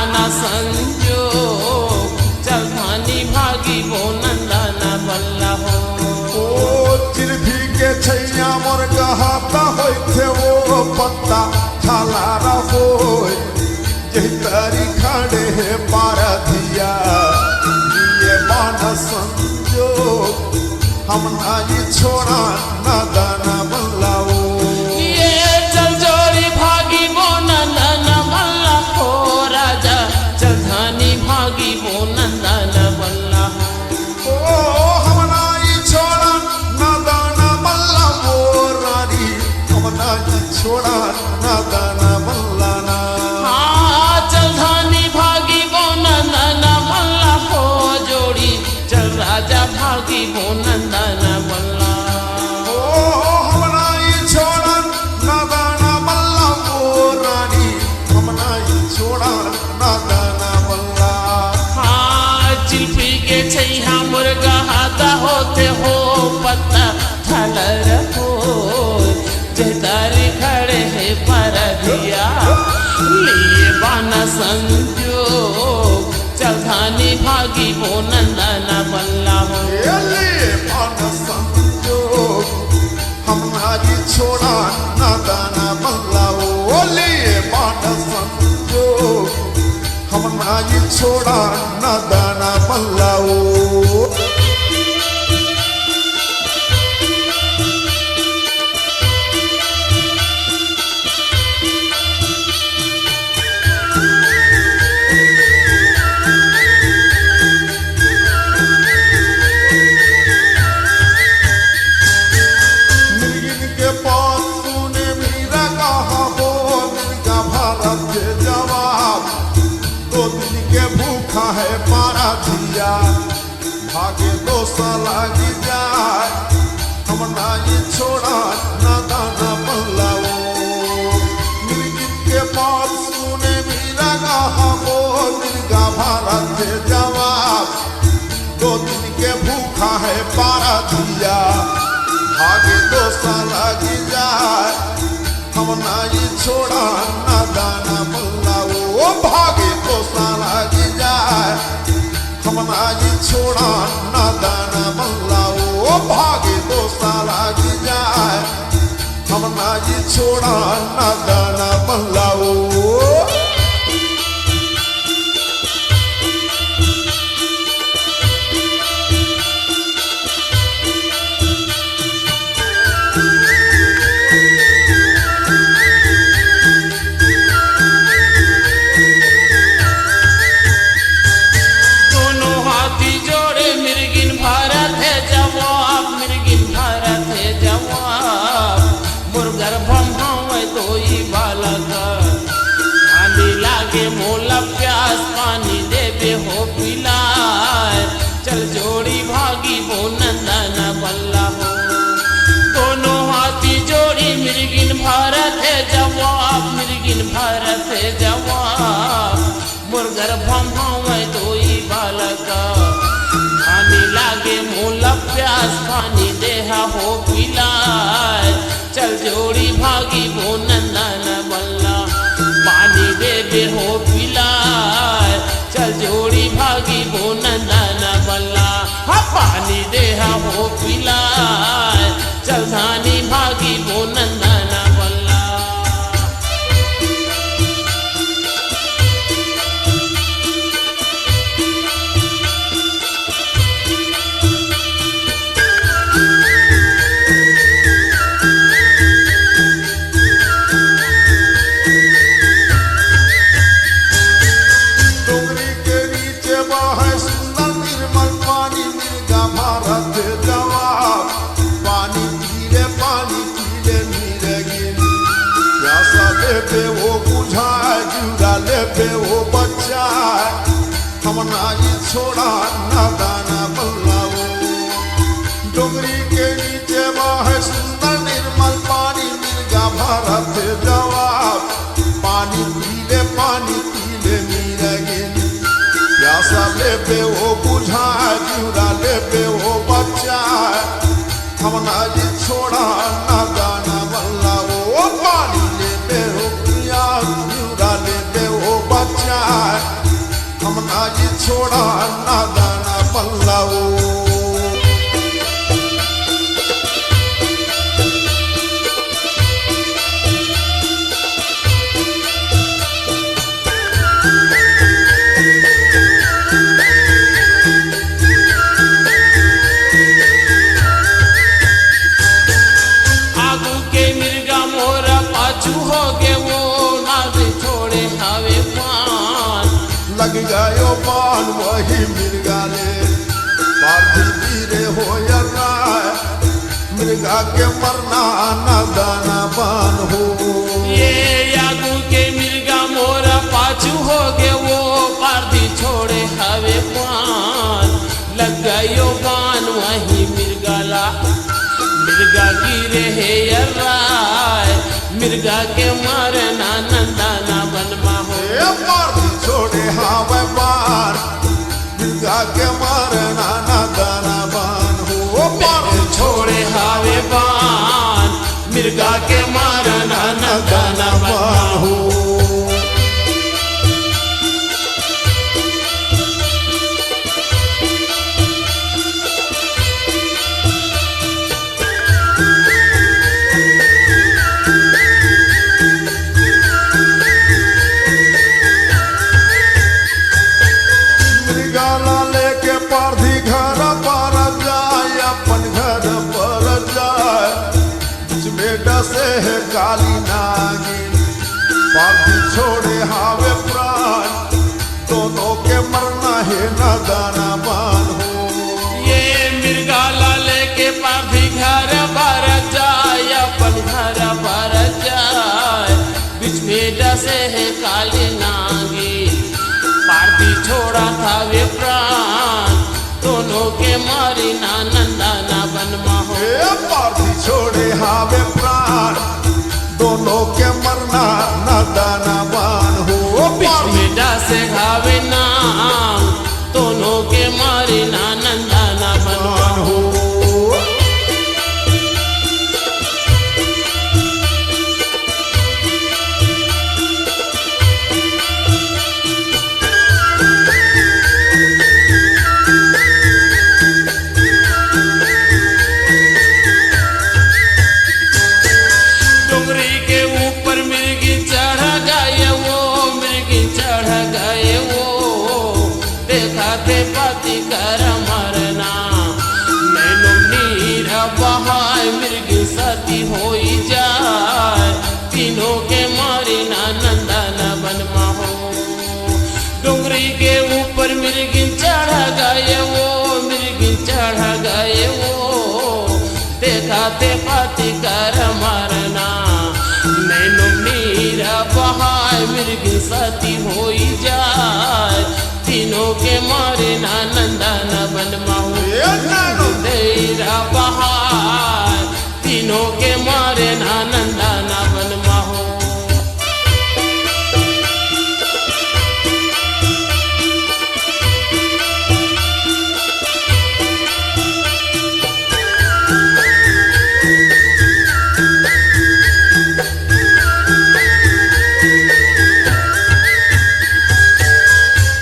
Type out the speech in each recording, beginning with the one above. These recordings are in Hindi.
बाना संजोग चल धानी भागी वो नंदना बल्ला हो। ओ चिरभी के छैया मोर गहाता होइथे वो पत्ता छाला रहो यही तारी खड़े है पारधिया ये बाना संजोग हम नाई छोड़ा नंदना बल्ला हो। भागी वो नंदना बल्ला ओ हम नाई छोड़ा नंदना बल्ला वो रानी हम नाई छोड़ा नंदना बल्ला ना। हाँ चल धानी भागी वो नंदना बल्ला हो जोड़ी चल राजा भागी वो नंदना बल्ला। ओ हम नाई छोड़ा नंदना बल्ला वो रानी हम नाई छोड़ा नंदना बल्ला। चिल्पी के छैया मुर्गा हाथा होते हो पत्ता ढलर हो जहदारी खड़े है परधिया लिए बाना संजोग चल धानी भागी वो नंदना बल्ला हो। लिए बाना संजोग हम नाई छोड़ा नंदना बल्ला हो। लिए बाना संजोग हम नाई छोड़ा नंदना बल्ला हो। मिर्गिन के पास तूने मीरा कहा हो मिर्गा भारत के जवाब दो दिन के भूखा है पारधिया भागे दो लगी जाए हम नाई छोड़ा नंदना बल्ला हो। मिर्गिन के पास तूने मीरा कहा हो मिर्गा भारत के जवाब दो दिन के भूखा है पारधिया भागे दो लगी जाए हम नाई छोड़ा नंदना बल्ला हो। भागे दो लगी जाए हम नाई छोड़ा नंदना बल्ला हो। भागे दो लगी जाए हम नाई छोड़ा नंदना बल्ला हो। मोला प्यास पानी देवे हो पिलाए चल जोड़ी भागी वो नंदना बल्ला हो। दोनों हाथी जोड़ी मिर्गिन भारत है जवाब मिर्गिन भारत है जवाब मुर्गर भम दोई बालक पानी लागे मोला प्यास पानी देहा हो पिलाए चल जोड़ी भागी वो नंदना बल्ला पानी देवे हो पिलाए चल जोड़ी भागी वो नंदना बल्ला। हाँ पानी देहा हो पिलाए चल धानी भागी वो नंदना बल्ला। पे वो बुझाए जुड़ा ले पे वो बच्चा हम नाई छोड़ा नंदना बल्ला हो। डोंगरी के नीचे बहे सुंदर निर्मल पानी मिर्गा भारत जवाब पानी पीले मीरगिन प्यासा ले पे वो बुझाए जुड़ा ले पे वो बच्चा हम नाई छोड़ा नंदना बल्ला हो। पानी ले पे हो प्यास जुड़ा ले पे वो बच्चा हमना जी छोड़ा नादाना पल्लाओ। आगू के मिर्गा मोरा पाछू हो गे वो नाद छोड़े हवे पान। लग गयो पान वही मिर्गाले पार्थी वीरे हो राय, मिर्गा के मरना नादाना बान हो। ये आगू के मिर्गा मोरा पाछू हो गे वो पार्थी छोड़े हवे पान। लग गयो पान वही मिर्गाला, मिर्गा गिरे है राय, मिर्गा के मारना नंदाना बनमा हो। पार्थी छोड़े हावे पान, मिर्गा के मारना नादाना बान हो। पार्थी छोड़े हावे पान, मिर्गा के मारना नंदाना बनमा हो। पार्थी घर पर जाए अपन घर पर जाए, जिसमें डसे है काली नागिन। पार्थी छोड़े हावे प्राण, दोनों के मरना है नादाना बान हो। ये मिर्गाला लेके पार्थी घर पर जाए अपन घर पर जाए, बीच में डसे है काली नागिन। पार्थी छोड़ा था वे प्राण, दोनों के मारी नंदाना बनमा हो। पार्थी छोड़े हावे प्राण, दोनों के मरना नादाना बान हो। बीच में डासे घावे नाम, दोनों के मारी नंदाना बनमा हो। पति कर मरना नैनो नीर बहाय, मिर्गी सती हो जाए, तीनों के मारी नंदन बनमा हो। डोंगरी के ऊपर मिर्गी चढ़ गए वो, मिर्गी चढ़ गए वो, देखा ते पति कर मरना नैनो नीर बहाय, मिर्गी सती हो जाए, तीनों के मारे नंदन बनमा हो। तेरा बहार, तीनों के मारे नंदन बनमा हो।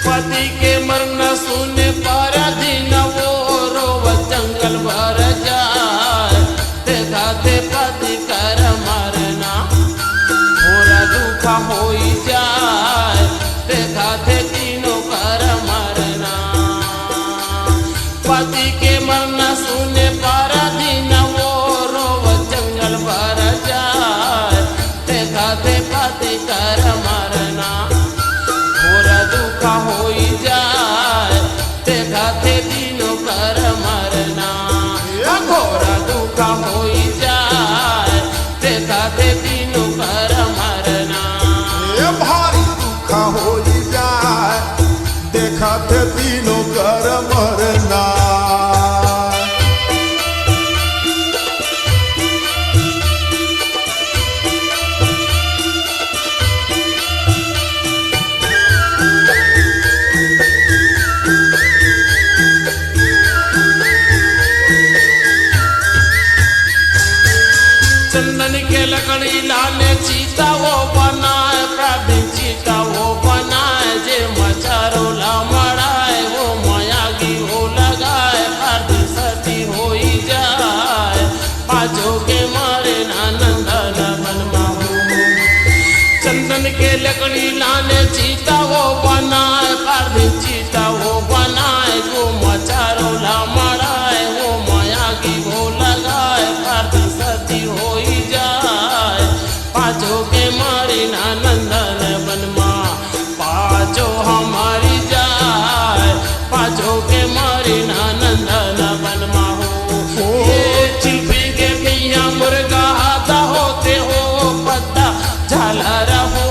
पति के मरना सुने पर दिन वो रोव जंगल भर जाए, देखा ते पति कर मरना थोड़ा दुखा हो जाए, देखा ते तीनों कर मरना। पति के मरना सुने पर दिन वो रोव जंगल भर जाए, देखा ते पति कर मरना थोड़ा दुखा हो जाए, देखा ते तीनों कर मरना। घोरा दुखा हो जाए, देखा ते तीनों कर मरना। भारी दुखा हो जाए, देखा ते तीनों कर मरना। चंदन के लकड़ी लाने चीता वो बनाए, प्रार्थी चीता वो बनाए, जे मचारो ला चीता वो बनाए पारदी चीता वो बनाए वो मचारो ला मड़ाए वो माया की वो लगाए पारदी सती हो ही जाए पाँचों के मारी ना नंदन बनमा पाँचों हमारी जाए पाँचों के मारी ना नंदन बनमा हो ये चिल्पी के भैया मुर्गा आता होते हो पत्ता झाला रहो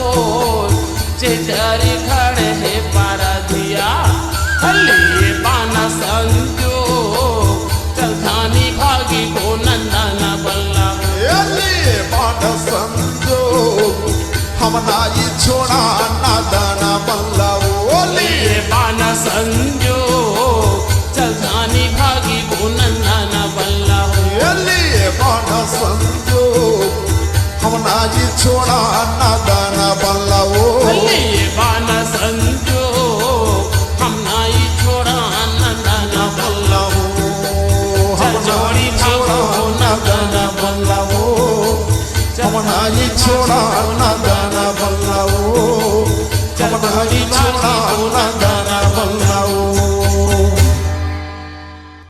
चेचारी खड़े है पारा दिया लिए पाना संजो चल थानी भागी को नंदना बल्ला लिए पाना संजो हम नाई छोड़ा नादाना बल्ला लिए पाना संजो चल थानी भागी को नंदना बल्ला लिए पाना संजो हम नाई छोड़ा नादाना बल्ला लिए पाना संजो हम नाई छोड़ा नंदना बल्ला जोड़ी भागो नंदना बल्ला हम नाई छोड़ा नादाना बल्ला हम नाई छोड़ा नादाना